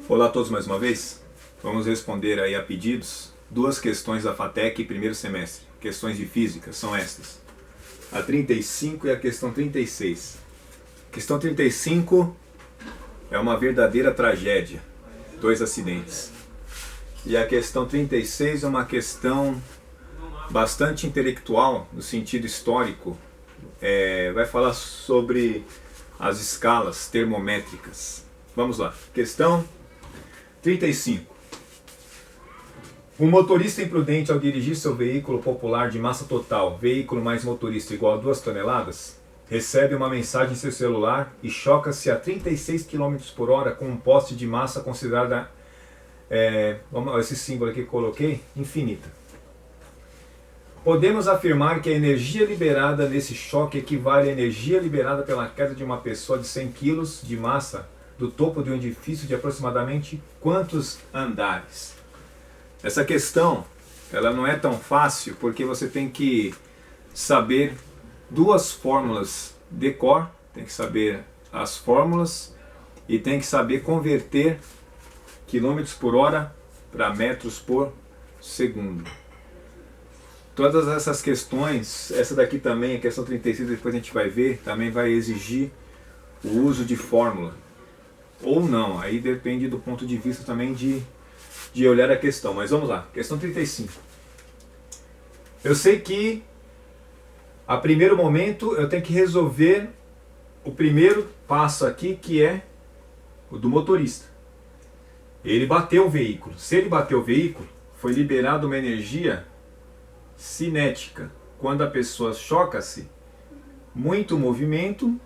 Olá a todos mais uma vez. Vamos responder aí a pedidos duas questões da FATEC primeiro semestre. Questões de física são estas: a 35 e a questão 36. A questão 35 é uma verdadeira tragédia, dois acidentes. E a questão 36 é uma questão bastante intelectual no sentido histórico. Vai falar sobre as escalas termométricas. Vamos lá. Questão 35. Um motorista imprudente ao dirigir seu veículo popular de massa total, veículo mais motorista igual a 2 toneladas, recebe uma mensagem em seu celular e choca-se a 36 km por hora com um poste de massa considerada, esse símbolo aqui que coloquei, infinita. Podemos afirmar que a energia liberada nesse choque equivale à energia liberada pela queda de uma pessoa de 100 kg de massa do topo de um edifício de aproximadamente quantos andares? Essa questão, ela não é tão fácil porque você tem que saber duas fórmulas de cor, tem que saber as fórmulas e tem que saber converter quilômetros por hora para metros por segundo. Todas essas questões, essa daqui também, a questão 36, depois a gente vai ver, também vai exigir o uso de fórmula. Ou não, aí depende do ponto de vista também de olhar a questão. Mas vamos lá, questão 35. Eu sei que a primeiro momento eu tenho que resolver o primeiro passo aqui, que é o do motorista. Ele bateu o veículo. Se ele bateu o veículo, foi liberada uma energia cinética. Quando a pessoa choca-se, muito movimento,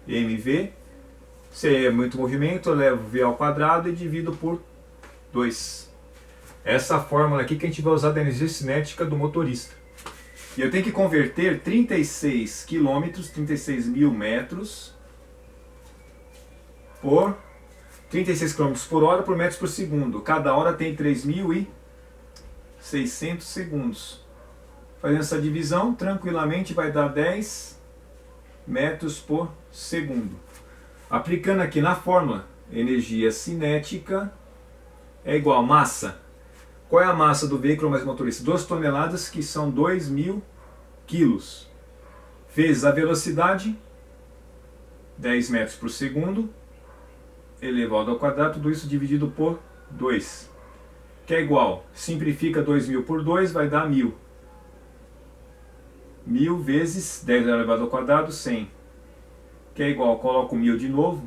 mv. Se é muito movimento, eu levo v ao quadrado e divido por 2. Essa fórmula aqui que a gente vai usar da energia cinética do motorista. E eu tenho que converter 36 km, 36 mil metros, por 36 km por hora por metros por segundo. Cada hora tem 3.600 segundos. Fazendo essa divisão, tranquilamente vai dar 10 metros por segundo. Aplicando aqui na fórmula, energia cinética é igual a massa. Qual é a massa do veículo mais motorista? 2 toneladas, que são 2.000 quilos. Vezes a velocidade, 10 metros por segundo, elevado ao quadrado, tudo isso dividido por 2. Que é igual, simplifica 2.000 por 2, vai dar 1.000. 1.000 vezes 10 elevado ao quadrado, 100. Que é igual, coloco 1.000 de novo,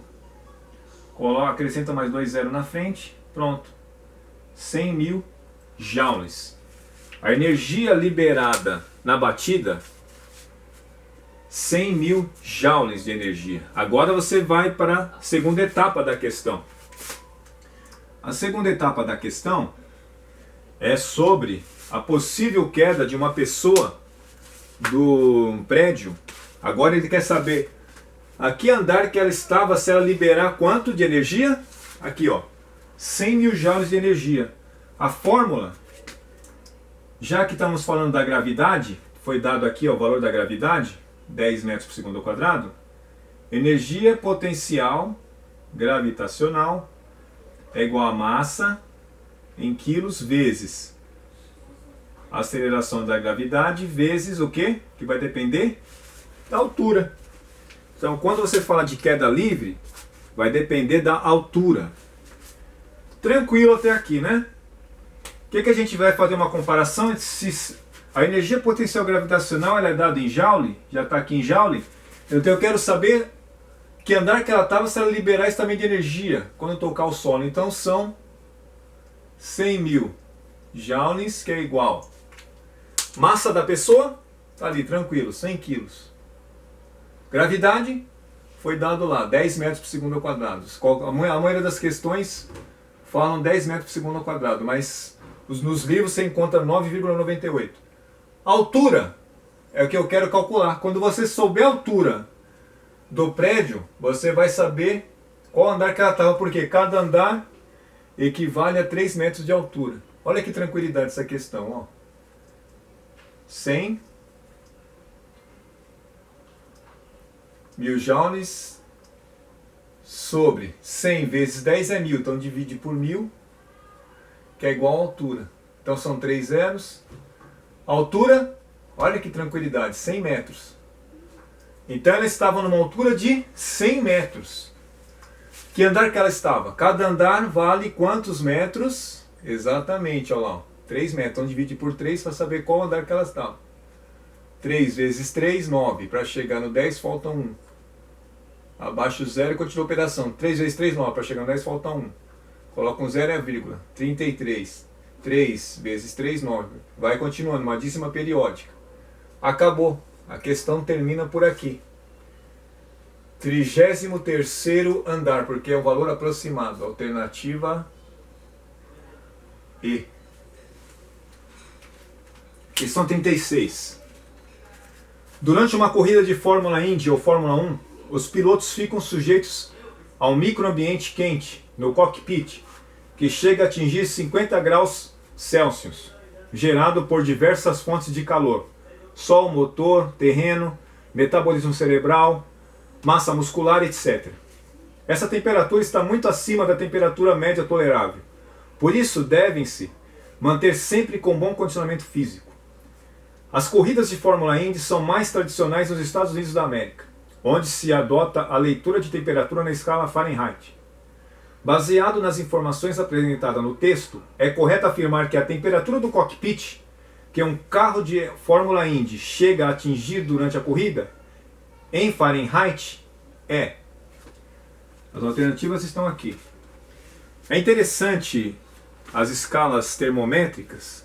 acrescenta mais 2 zeros na frente, pronto. 100.000 joules. A energia liberada na batida, 100.000 joules de energia. Agora você vai para a segunda etapa da questão. A segunda etapa da questão é sobre a possível queda de uma pessoa do prédio. Agora ele quer saber a que andar que ela estava, se ela liberar quanto de energia? Aqui, ó, 100.000 joules de energia. A fórmula, já que estamos falando da gravidade, foi dado aqui ó, o valor da gravidade, 10 metros por segundo ao quadrado. Energia potencial gravitacional é igual a massa em quilos vezes a aceleração da gravidade vezes o quê? Que vai depender da altura. Então, quando você fala de queda livre, vai depender da altura. Tranquilo até aqui, né? O que a gente vai fazer uma comparação? Se a energia potencial gravitacional ela é dada em joule, já está aqui em joule, então eu quero saber que andar que ela estava, se ela liberar esse tamanho de energia quando tocar o solo. Então são 100.000 joules, que é igual. Massa da pessoa, está ali, tranquilo, 100 quilos. Gravidade, foi dado lá, 10 metros por segundo ao quadrado. A maioria das questões falam 10 metros por segundo ao quadrado, mas nos livros você encontra 9,98. Altura é o que eu quero calcular. Quando você souber a altura do prédio, você vai saber qual andar que ela estava, porque cada andar equivale a 3 metros de altura. Olha que tranquilidade essa questão, ó. 100.000 joules sobre 100 vezes 10 é 1000, então divide por 1000, que é igual à altura. Então são 3 zeros. A altura, olha que tranquilidade, 100 metros. Então ela estava numa altura de 100 metros. Que andar que ela estava? Cada andar vale quantos metros? Exatamente, olha lá, 3 metros. Então divide por 3 para saber qual andar que ela estava. 3 vezes 3, 9. Para chegar no 10 falta 1. Abaixo 0 e continua a operação. 3 vezes 3, 9. Para chegar no 10 falta 1. Coloca um 0 e a vírgula. 33. 3 vezes 3, 9. Vai continuando, uma dízima periódica. Acabou. A questão termina por aqui. 33º andar, porque é o valor aproximado. Alternativa E. Questão 36. Durante uma corrida de Fórmula Indy ou Fórmula 1, os pilotos ficam sujeitos a um microambiente quente no cockpit, que chega a atingir 50 graus Celsius, gerado por diversas fontes de calor: sol, motor, terreno, metabolismo cerebral, massa muscular, etc. Essa temperatura está muito acima da temperatura média tolerável. Por isso, devem-se manter sempre com bom condicionamento físico. As corridas de Fórmula Indy são mais tradicionais nos Estados Unidos da América, onde se adota a leitura de temperatura na escala Fahrenheit. Baseado nas informações apresentadas no texto, é correto afirmar que a temperatura do cockpit, que um carro de Fórmula Indy chega a atingir durante a corrida, em Fahrenheit, é... As alternativas estão aqui. É interessante as escalas termométricas,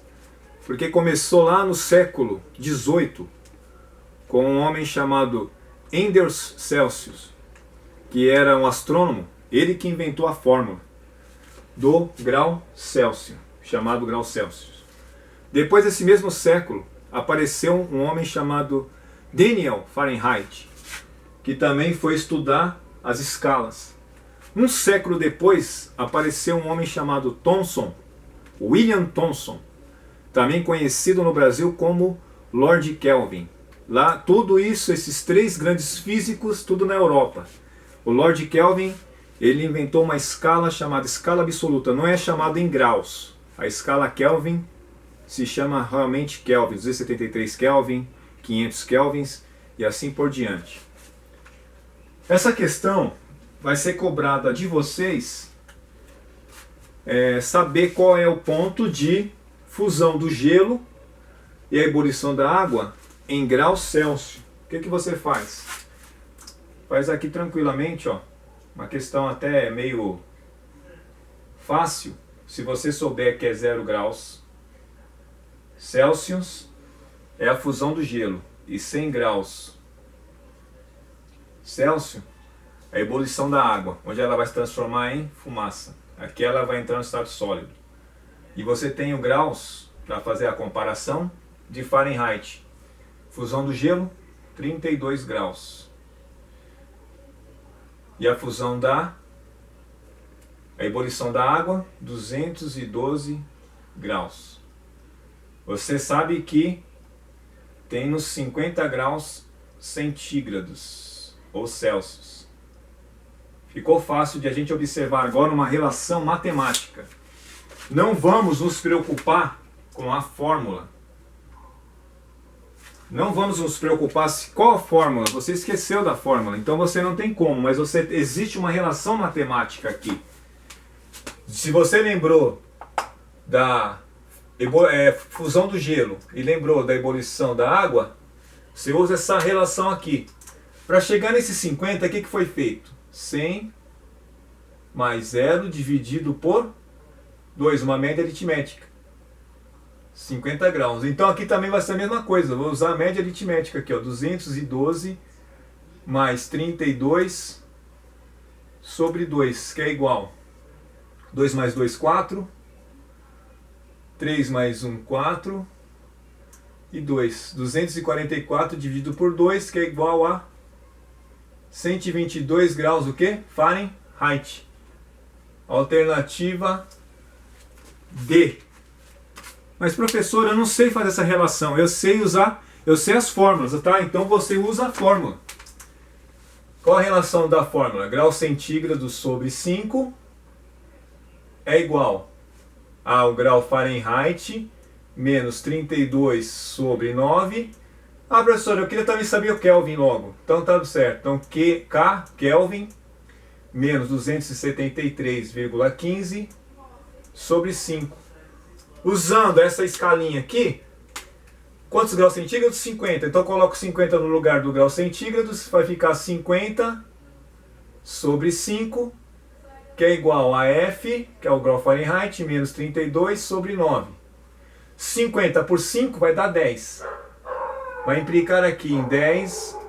porque começou lá no século XVIII, com um homem chamado Anders Celsius, que era um astrônomo, ele que inventou a fórmula do grau Celsius, chamado grau Celsius. Depois desse mesmo século, apareceu um homem chamado Daniel Fahrenheit, que também foi estudar as escalas. Um século depois, apareceu um homem chamado Thomson, William Thomson, também conhecido no Brasil como Lord Kelvin. Lá, tudo isso, esses três grandes físicos, tudo na Europa. O Lord Kelvin, ele inventou uma escala chamada escala absoluta, não é chamada em graus. A escala Kelvin se chama realmente Kelvin, 273 Kelvin, 500 Kelvins e assim por diante. Essa questão vai ser cobrada de vocês saber qual é o ponto de fusão do gelo e a ebulição da água em graus Celsius. O que você faz? Faz aqui tranquilamente, ó, uma questão até meio fácil. Se você souber que é 0 graus Celsius, é a fusão do gelo, e 100 graus Celsius é a ebulição da água, onde ela vai se transformar em fumaça. Aqui ela vai entrar no estado sólido. E você tem o graus, para fazer a comparação, de Fahrenheit. Fusão do gelo, 32 graus. E a fusão a ebulição da água, 212 graus. Você sabe que tem nos 50 graus centígrados, ou Celsius. Ficou fácil de a gente observar agora uma relação matemática. Não vamos nos preocupar com a fórmula. Não vamos nos preocupar qual a fórmula. Você esqueceu da fórmula, então você não tem como, mas existe uma relação matemática aqui. Se você lembrou da fusão do gelo e lembrou da ebulição da água, você usa essa relação aqui. Para chegar nesse 50, o que foi feito? 100 mais 0 dividido por 2, uma média aritmética. 50 graus. Então aqui também vai ser a mesma coisa. Vou usar a média aritmética aqui, ó, 212 mais 32 sobre 2, que é igual 2 mais 2, 4. 3 mais 1, 4. E 2. 244 dividido por 2, que é igual a 122 graus, o que? Fahrenheit. Alternativa D. Mas professor, eu não sei fazer essa relação. Eu sei as fórmulas, tá? Então você usa a fórmula. Qual a relação da fórmula? Grau centígrado sobre 5 é igual ao grau Fahrenheit menos 32 sobre 9. Ah, professor, eu queria também saber o Kelvin logo. Então tá certo. Então K, Kelvin, menos 273,15 sobre 5. Usando essa escalinha aqui, quantos graus centígrados? 50. Então eu coloco 50 no lugar do grau centígrados, vai ficar 50 sobre 5, que é igual a F, que é o grau Fahrenheit, menos 32 sobre 9. 50 por 5 vai dar 10. Vai implicar aqui em 10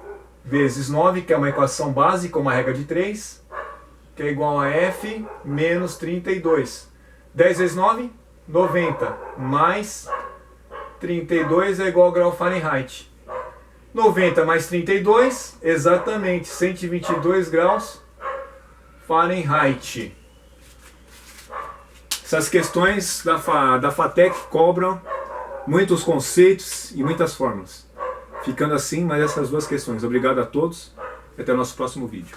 vezes 9, que é uma equação básica, uma regra de 3, que é igual a F menos 32. 10 vezes 9, 90, mais 32 é igual ao grau Fahrenheit. 90 mais 32, exatamente 122 graus Fahrenheit. Essas questões da FATEC cobram muitos conceitos e muitas fórmulas. Ficando assim, mais essas duas questões. Obrigado a todos e até o nosso próximo vídeo.